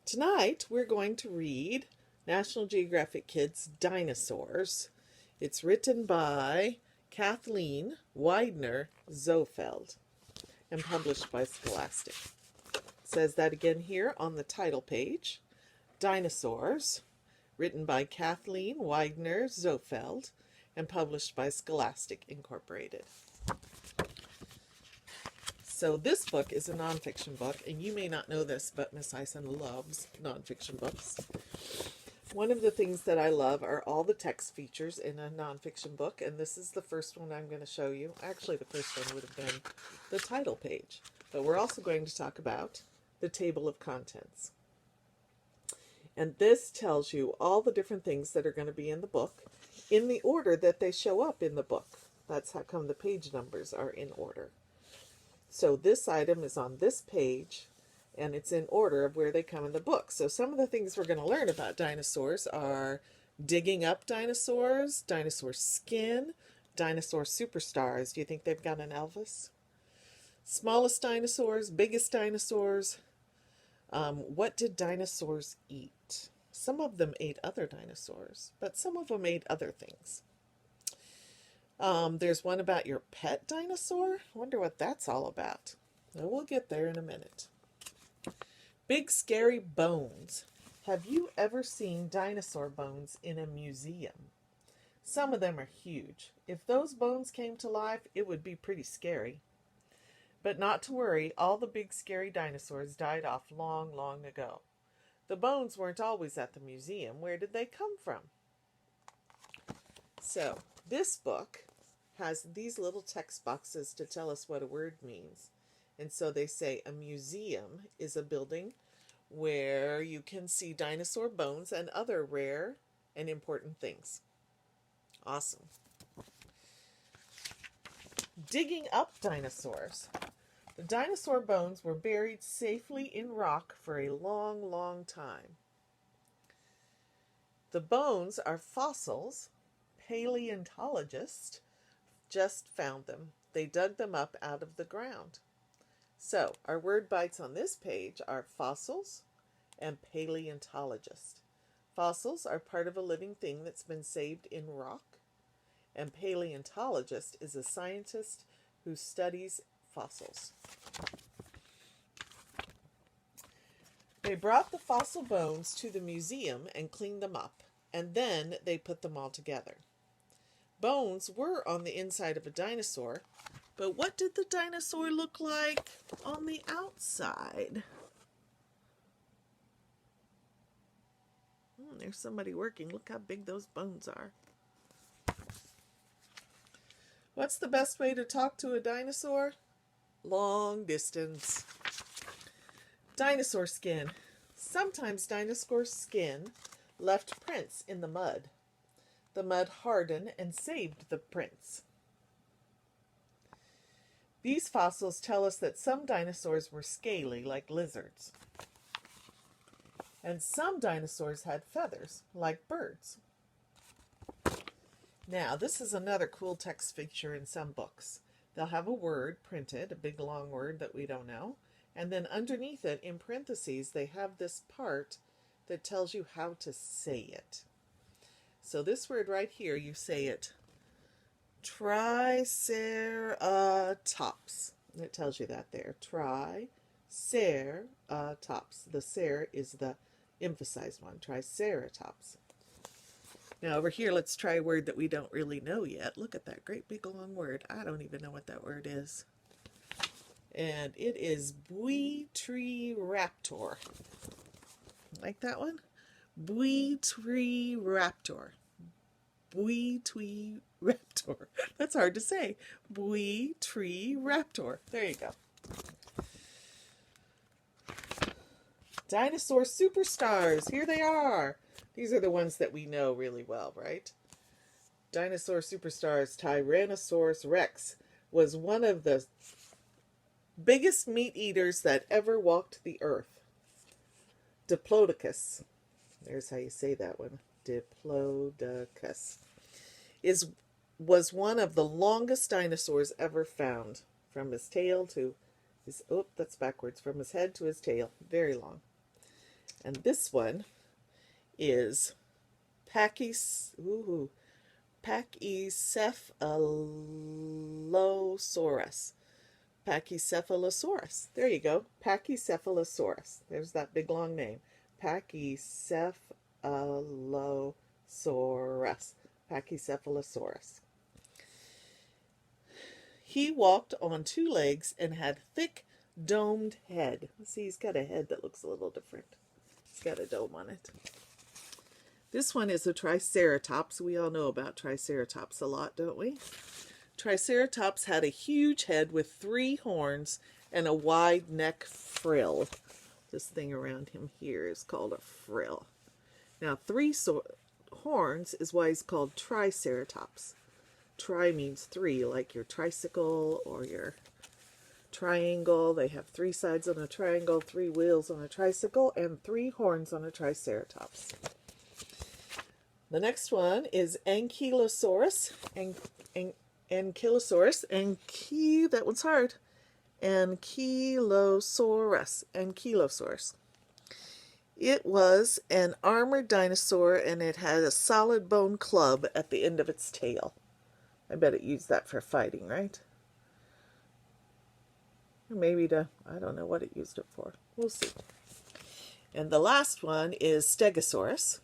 Tonight we're going to read National Geographic Kids' Dinosaurs. It's written by Kathleen Widener Zofeld and published by Scholastic. It says that again here on the title page. Dinosaurs, written by Kathleen Widener Zofeld and published by Scholastic Incorporated. So this book is a nonfiction book, and you may not know this, but Miss Eisen loves nonfiction books. One of the things that I love are all the text features in a nonfiction book, and this is the first one I'm going to show you. Actually, the first one would have been the title page, but we're also going to talk about the table of contents. And this tells you all the different things that are going to be in the book in the order that they show up in the book. That's how come the page numbers are in order. So this item is on this page, and it's in order of where they come in the book. So some of the things we're going to learn about dinosaurs are digging up dinosaurs, dinosaur skin, dinosaur superstars. Do you think they've got an Elvis? Smallest dinosaurs, biggest dinosaurs. What did dinosaurs eat? Some of them ate other dinosaurs, but some of them ate other things. There's one about your pet dinosaur. I wonder what that's all about. Well, we'll get there in a minute. Big scary bones. Have you ever seen dinosaur bones in a museum? Some of them are huge. If those bones came to life, it would be pretty scary. But not to worry, all the big scary dinosaurs died off long, long ago. The bones weren't always at the museum. Where did they come from? So, this book has these little text boxes to tell us what a word means. And so they say a museum is a building where you can see dinosaur bones and other rare and important things. Awesome. Digging up dinosaurs. The dinosaur bones were buried safely in rock for a long, long time. The bones are fossils. Paleontologists just found them. They dug them up out of the ground. So, our word bites on this page are fossils and paleontologist. Fossils are part of a living thing that's been saved in rock, and paleontologist is a scientist who studies fossils. They brought the fossil bones to the museum and cleaned them up, and then they put them all together. Bones were on the inside of a dinosaur, but what did the dinosaur look like on the outside? There's somebody working. Look how big those bones are. What's the best way to talk to a dinosaur? Long distance. Dinosaur skin. Sometimes dinosaur skin left prints in the mud. The mud hardened and saved the prints. These fossils tell us that some dinosaurs were scaly, like lizards. And some dinosaurs had feathers, like birds. Now, this is another cool text feature in some books. They'll have a word printed, a big long word that we don't know, and then underneath it, in parentheses, they have this part that tells you how to say it. So this word right here, you say it triceratops. It tells you that there. Triceratops. The ser is the emphasized one. Triceratops. Now over here, let's try a word that we don't really know yet. Look at that great big long word. I don't even know what that word is. And it is buitreraptor. Like that one? Buitreraptor. Buitreraptor. That's hard to say. Buitreraptor. There you go. Dinosaur superstars. Here they are. These are the ones that we know really well, right? Dinosaur superstars. Tyrannosaurus Rex was one of the biggest meat eaters that ever walked the earth. Diplodocus. There's how you say that one. Diplodocus was one of the longest dinosaurs ever found. From his tail to his, that's backwards, from his head to his tail. Very long. And this one is Pachycephalosaurus. Pachycephalosaurus. There you go. Pachycephalosaurus. There's that big long name. Pachycephalosaurus. Pachycephalosaurus. He walked on two legs and had thick, domed head. See, he's got a head that looks a little different. It's got a dome on it. This one is a Triceratops. We all know about Triceratops a lot, don't we? Triceratops had a huge head with 3 horns and a wide neck frill. This thing around him here is called a frill. Now, 3 horns is why he's called Triceratops. Tri means 3, like your tricycle or your triangle. They have 3 sides on a triangle, 3 wheels on a tricycle, and 3 horns on a Triceratops. The next one is Ankylosaurus. Ankylosaurus. That one's hard. Ankylosaurus. It was an armored dinosaur, and it had a solid bone club at the end of its tail. I bet it used that for fighting, right? Or maybe I don't know what it used it for. We'll see. And the last one is Stegosaurus.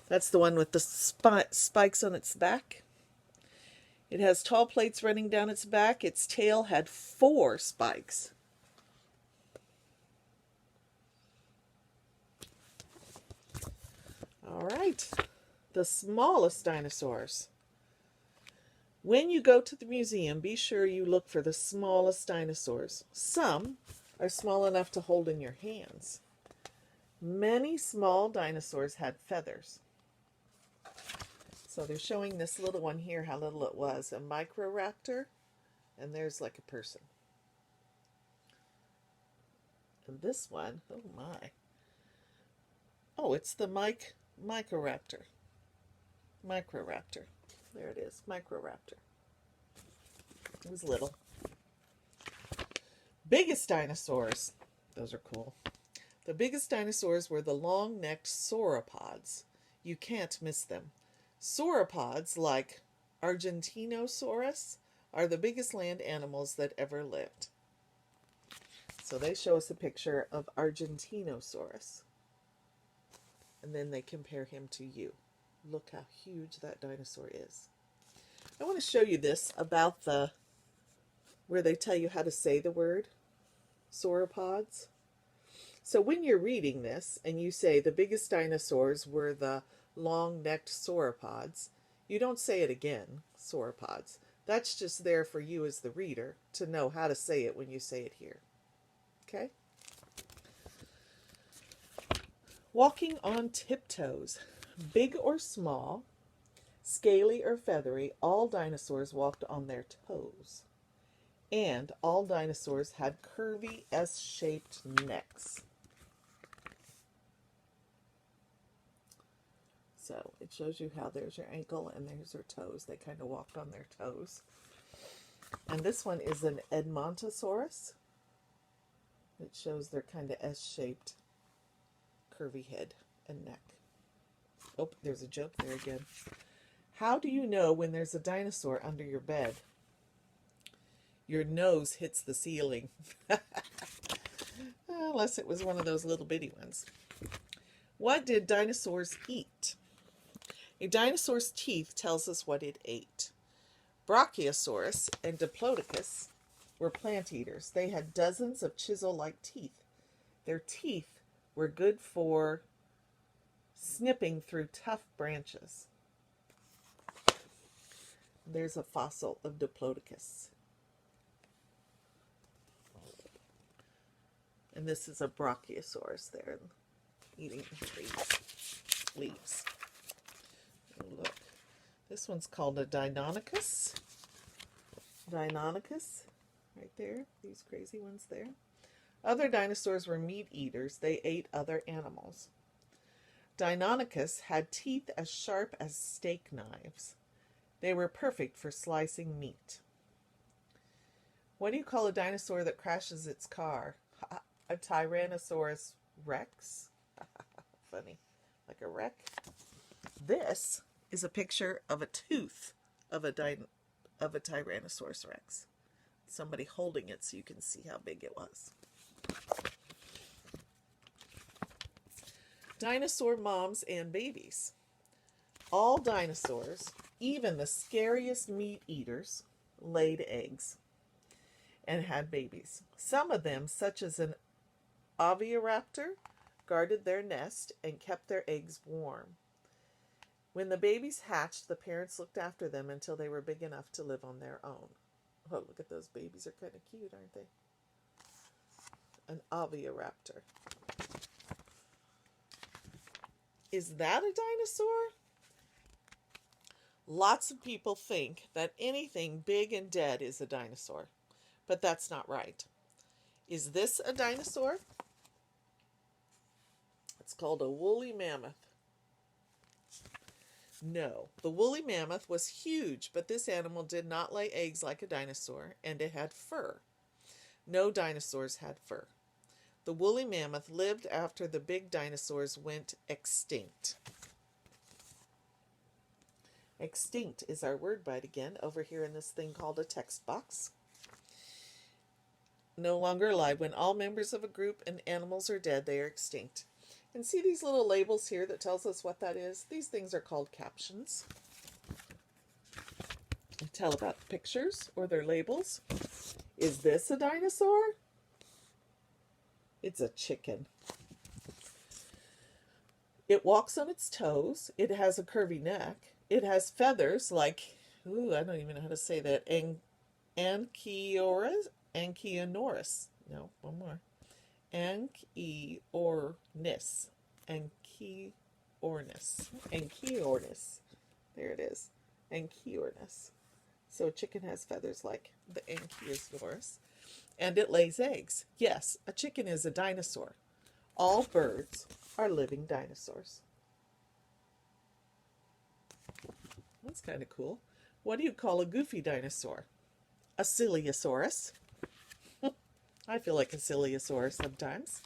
That's the one with the spikes on its back. It has tall plates running down its back. Its tail had 4 spikes. All right, the smallest dinosaurs. When you go to the museum, be sure you look for the smallest dinosaurs. Some are small enough to hold in your hands. Many small dinosaurs had feathers. So they're showing this little one here, how little it was. A Microraptor, and there's like a person. And this one, oh my. Oh, it's the Microraptor. Microraptor. There it is, Microraptor. It was little. Biggest dinosaurs. Those are cool. The biggest dinosaurs were the long-necked sauropods. You can't miss them. Sauropods, like Argentinosaurus, are the biggest land animals that ever lived. So they show us a picture of Argentinosaurus. And then they compare him to you. Look how huge that dinosaur is. I want to show you this about where they tell you how to say the word sauropods. So when you're reading this and you say the biggest dinosaurs were the long-necked sauropods, you don't say it again, sauropods. That's just there for you as the reader to know how to say it when you say it here. Okay? Walking on tiptoes. Big or small, scaly or feathery, all dinosaurs walked on their toes. And all dinosaurs had curvy S-shaped necks. So it shows you how there's your ankle and there's their toes. They kind of walked on their toes. And this one is an Edmontosaurus. It shows their kind of S-shaped curvy head and neck. Oh, there's a joke there again. How do you know when there's a dinosaur under your bed? Your nose hits the ceiling. Unless it was one of those little bitty ones. What did dinosaurs eat? A dinosaur's teeth tells us what it ate. Brachiosaurus and Diplodocus were plant eaters. They had dozens of chisel-like teeth. Their teeth were good for snipping through tough branches. There's a fossil of Diplodocus. And this is a Brachiosaurus there, eating leaves. Oh, look. This one's called a Deinonychus. Deinonychus, right there. These crazy ones there. Other dinosaurs were meat eaters. They ate other animals. Deinonychus had teeth as sharp as steak knives. They were perfect for slicing meat. What do you call a dinosaur that crashes its car? A Tyrannosaurus Rex? funny. Like a wreck. This is a picture of a tooth of a Tyrannosaurus Rex. Somebody holding it so you can see how big it was. Dinosaur moms and babies. All dinosaurs, even the scariest meat eaters, laid eggs and had babies. Some of them, such as an oviraptor, guarded their nest and kept their eggs warm. When the babies hatched, the parents looked after them until they were big enough to live on their own. Oh, look at those babies. They're kind of cute, aren't they? An oviraptor. Is that a dinosaur? Lots of people think that anything big and dead is a dinosaur, but that's not right. Is this a dinosaur? It's called a woolly mammoth. No, the woolly mammoth was huge, but this animal did not lay eggs like a dinosaur, and it had fur. No dinosaurs had fur. The woolly mammoth lived after the big dinosaurs went extinct. Extinct is our word bite again over here in this thing called a text box. No longer alive. When all members of a group and animals are dead, they are extinct. And see these little labels here that tells us what that is? These things are called captions. They tell about the pictures or their labels. Is this a dinosaur? It's a chicken. It walks on its toes. It has a curvy neck. It has feathers like, I don't even know how to say that. Anchiornis. No, one more. Anchiornis. There it is. Anchiornis. So a chicken has feathers like the Anchiornis. And it lays eggs. Yes, a chicken is a dinosaur. All birds are living dinosaurs. That's kind of cool. What do you call a goofy dinosaur? A Ciliosaurus. I feel like a Ciliosaurus sometimes.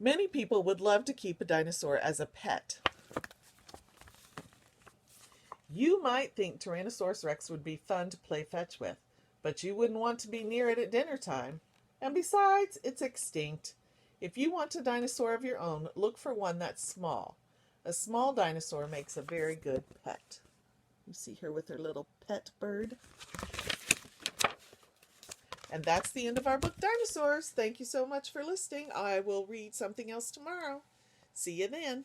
Many people would love to keep a dinosaur as a pet. You might think Tyrannosaurus Rex would be fun to play fetch with, but you wouldn't want to be near it at dinner time. And besides, it's extinct. If you want a dinosaur of your own, look for one that's small. A small dinosaur makes a very good pet. You see her with her little pet bird. And that's the end of our book, Dinosaurs. Thank you so much for listening. I will read something else tomorrow. See you then.